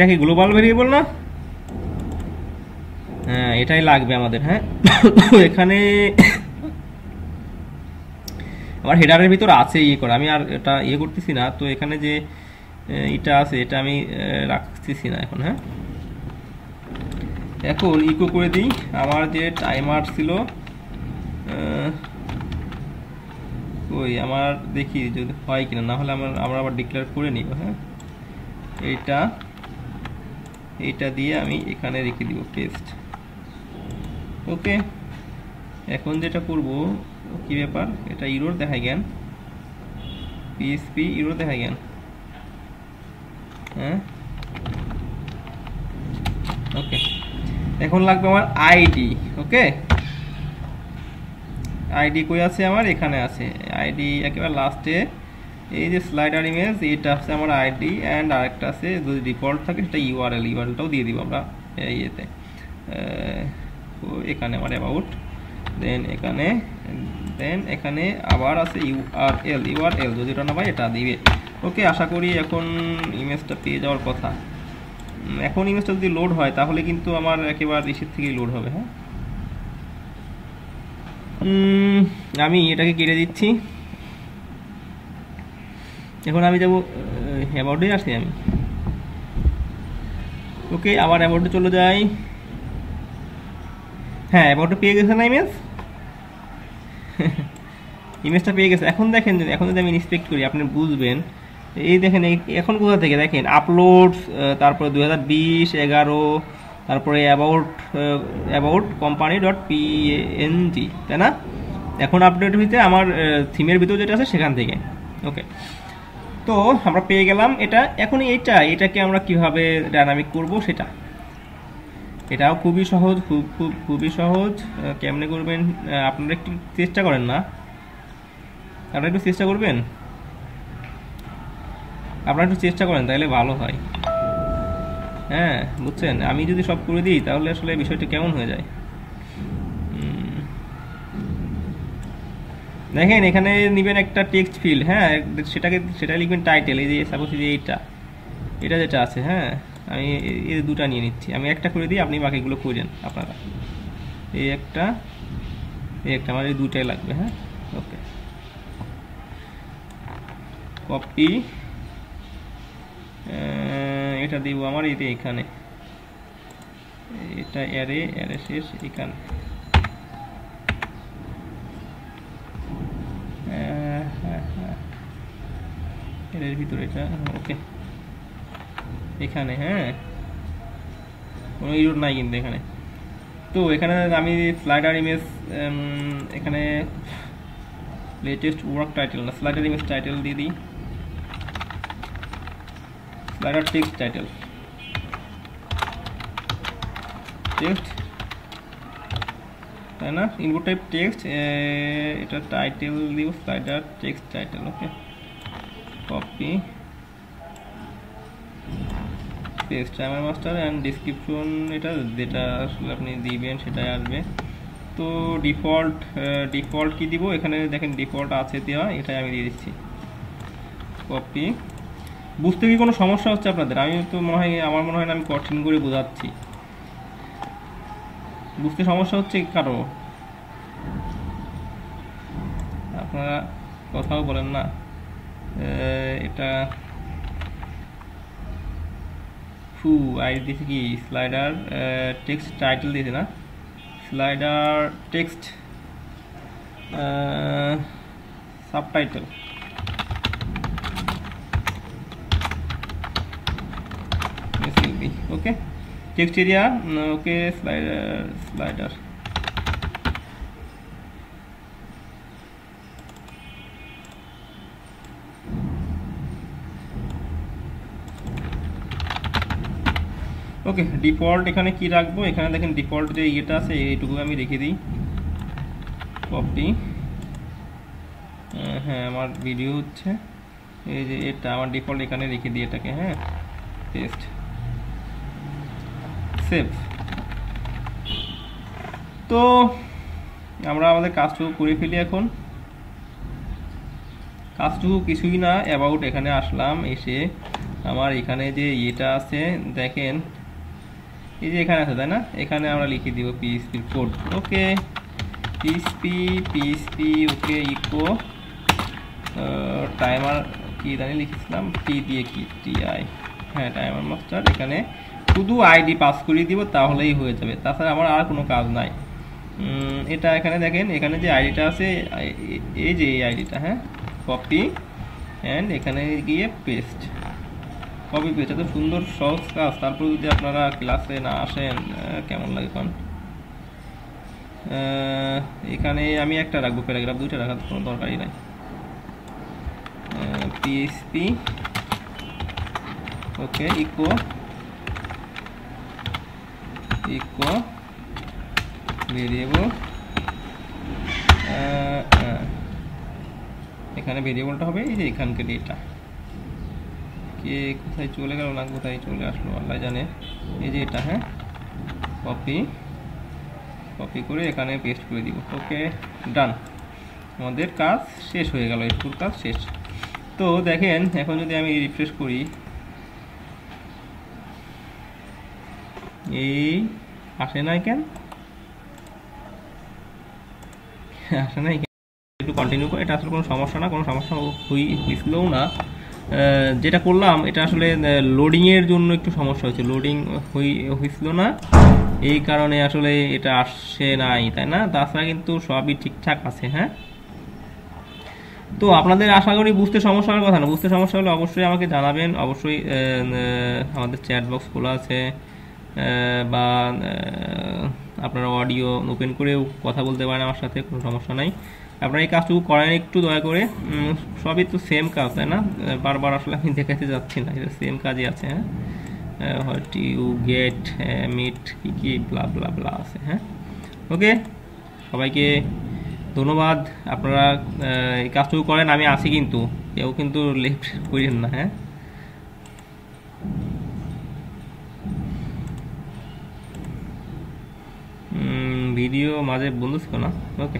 কি গ্লোবাল ভেরিয়েবল না? হ্যাঁ, এটাই লাগবে আমাদের। হ্যাঁ, এখানে আমার হেডারের ভিতর আছে ইয়ে করা, আমি আর এটা ইয়ে করতেছি না। তো এখানে যে এটা আছে এটা আমি রাখতেছি না এখন। হ্যাঁ, এখন ইকো করে দিই। আমার যে টাইমার ছিল ওই আমার দেখি যদি হয় কিনা, না হলে আমরা আবার ডিক্লেয়ার করে নিব। হ্যাঁ, এইটা দিয়ে আমি এখানে রেখে দিব পেস্ট। ওকে, এখন যেটা করব, কি ব্যাপার, এটা ইরোর দেখাই জ্ঞান, পিএসপি ইরোর দেখাই জ্ঞান। হ্যাঁ, ওকে, এখন লাগবে আমার আইডি। ওকে, আইডি কই আছে আমার? এখানে আছে আইডি একেবারে লাস্টে। এই যে স্লাইডার ইমেজ, এটা আছে আমার আইডি, অ্যান্ড আরেকটা আছে যদি ডিফল্ট থাকে সেটা ইউআরএলটাও দিয়ে দিব আমরা ইয়েতে। এখানে আমার অ্যাবাউট, দেন এখানে আবার আছে ইউআরএল যদি এটা না পাই এটা দিবে। ওকে, আশা করি এখন ইমেজটা পেয়ে যাওয়ার কথা। এখন ইমেজটা যদি লোড হয় তাহলে কিন্তু আমার একেবারে রিসিভ থেকেই লোড হবে। হ্যাঁ, আমি এটাকে কেটে দিচ্ছি। এখন আমি যাব অ্যাবাউটে, আসি আমি। ওকে, আবার অ্যাবাউটে চলে যাই। হ্যাঁ, অ্যাবাউটে পেয়ে গেছে না ইমেজটা পেয়ে গেছে। এখন দেখেন, এখন যদি আমি ইন্সপেক্ট করি আপনি বুঝবেন। এই দেখেন এখন কোথা থেকে দেখেন আপলোডস, তারপরে 2020-11, তারপরে অ্যাবাউট কোম্পানি ডট পিএনজি, তাই না? এখন আপডেটের ভিতরে আমার থিমের ভিতর যেটা আছে সেখান থেকে। ওকে, তো আমরা পেয়ে গেলাম এটা। এখন এটাকে আমরা কিভাবে ডায়নামিক করব সেটা, এটাও খুবই সহজ, খুবই সহজ। কেমনে করবেন আপনারা একটু চেষ্টা করেন না, আপনারা একটু চেষ্টা করবেন, আপনারা একটু চেষ্টা করেন তাহলে ভালো হয়। হ্যাঁ, বুঝছেন, আমি যদি সব করে দিই তাহলে আসলে বিষয়টা কেমন হয়ে যায়। দেখেন এখানে নেবেন একটা টেক্সট ফিল্ড। হ্যাঁ, সেটা লিখবেন টাইটেল। এই যে সাপোজ যে এটা যেটা আছে, হ্যাঁ, আমি এই দুটা নিয়ে নিচ্ছি। আমি একটা করে দিই, আপনি বাকিগুলো খুঁজেন আপনারা। এই একটা আমার এই দুটাই লাগবে। হ্যাঁ, ওকে, কপি, এটা দিব আমার এই যে এখানে, এটা অ্যারে শেষ এখানে। এর ভিতরে এটা, ওকে, এখানে। হ্যাঁ, কোনো ইরোর নাই কিন্তু এখানে। তো এখানে আমি স্লাইডার ইমেজ, এখানে লেটেস্ট ওয়ার্ক টাইটেল না, স্লাইডার ইমেজ টাইটেল দিয়ে দিই, স্লাইডার টেক্সট টাইটেল, টেক্সট, তাই না? ইনপুট টাইপ টেক্সট, এটা টাইটেল দিব slider text title. Okay, copy, paste, timer master and description, এটা যেটা আসলে আপনি দিবেন সেটাই আসবে। তো ডিফল্ট কি দিব? এখানে দেখেন ডিফল্ট আছে দেওয়া, এটাই আমি দিয়ে দিচ্ছি। কপি। বুঝতে কি কোনো সমস্যা হচ্ছে আপনাদের? আমার মনে হয় না আমি কঠিন করে বোঝাচ্ছি। বুঝতে সমস্যা হচ্ছে কারো? আপনারা কথাও বলেন না। এটা আই দিয়েছি কি স্লাইডার টেক্সট টাইটেল দিয়েছি না, স্লাইডার টেক্সট সাবটাইটেল। ওকে, টেক্সট এরিয়া, ওকে, স্লাইডার ওকে। ডিফল্ট এখানে কি রাখবো? এখানে দেখেন ডিফল্ট যে ইয়েটা আছে এইটুকু আমি রেখে দিই। কপি, হ্যাঁ, আমার ভিডিও হচ্ছে এই যে এটা আমার ডিফল্ট, এখানে রেখে দিই এটাকে। হ্যাঁ, পেস্ট, সেভ। তো আমরা আমাদের কাজটুকু করে ফেলি। এখন কাজটুকু কিছুই না, অ্যাবাউট এখানে আসলাম, এসে আমার এখানে যে ইয়েটা আছে দেখেন, এই যে এখানে আছে তাই না, এখানে আমরা লিখে দিব পিএইচপি কোড। ওকে, পিএইচপি ওকে ইকো টাইমার কি জানি লিখেছিলাম, টি দিয়ে কি টিআই, হ্যাঁ টাইমার মাস্টার। এখানে শুধু আইডি পাস করিয়ে দিব তাহলেই হয়ে যাবে, তাছাড়া আমার আর কোনো কাজ নাই। এটা এখানে দেখেন, এখানে যে আইডিটা আছে, এই যে এই আইডিটা, হ্যাঁ কপি অ্যান্ড এখানে গিয়ে পেস্ট, কপি পেস্ট। এত সুন্দর সহজ কাজ, তারপর যদি আপনারা ক্লাসে না আসেন কেমন লাগে কারণ এখানে আমি একটা রাখবো প্যারাগ্রাফ, দুইটা রাখার কোনো দরকারই নাই। পিএইচপি ওকে ইকো ভেরিয়েবল, এখানে ভেরিয়েবলটা হবে এই যে এখানকার ডেটা। কে কোথায় চলে গেল না কোথায় চলে আসলো আল্লাহ জানে। এই যে এটা, হ্যাঁ কপি করে এখানে পেস্ট করে দিব। ওকে ডান, আমাদের কাজ শেষ হয়ে গেল, একটু কাজ শেষ। তো দেখেন এখন যদি আমি রিফ্রেশ করি, এই আসে নাই কেন, আসে নাই কেন, একটু কন্টিনিউ করে। এটা আসলে কোনো সমস্যা না, কোনো সমস্যা হয়েছিলও না। যেটা করলাম এটা আসলে লোডিংয়ের জন্য একটু সমস্যা হয়েছে, লোডিং হয়েছিল না, এই কারণে আসলে এটা আসে নাই, তাই না? তাছাড়া কিন্তু সবই ঠিকঠাক আছে। হ্যাঁ, তো আপনাদের আশা করি বুঝতে সমস্যা হওয়ার কথা না। বুঝতে সমস্যা হলে অবশ্যই আমাকে জানাবেন, অবশ্যই আমাদের চ্যাট বক্স খোলা আছে, বা আপনারা অডিও ওপেন করেও কথা বলতে পারেন আমার সাথে, কোনো সমস্যা নাই। আপনারা এই কাজটুকু করেন একটু দয়া করে, সবই তো সেম কাজ তাই না, বারবার আসলে আমি দেখাতে যাচ্ছি না, এটা সেম কাজই আছে। হ্যাঁ, হোয়াট ইউ গেট মিট কি কি ব্লা ব্লা ব্লা আছে। হ্যাঁ, ওকে, সবাইকে ধন্যবাদ। আপনারা এই কাজটুকু করেন, আমি আছি কিন্তু, কেউ কিন্তু লেফট করেন না। হ্যাঁ, ভিডিও মাঝে বন্ধ ছিল না। ওকে।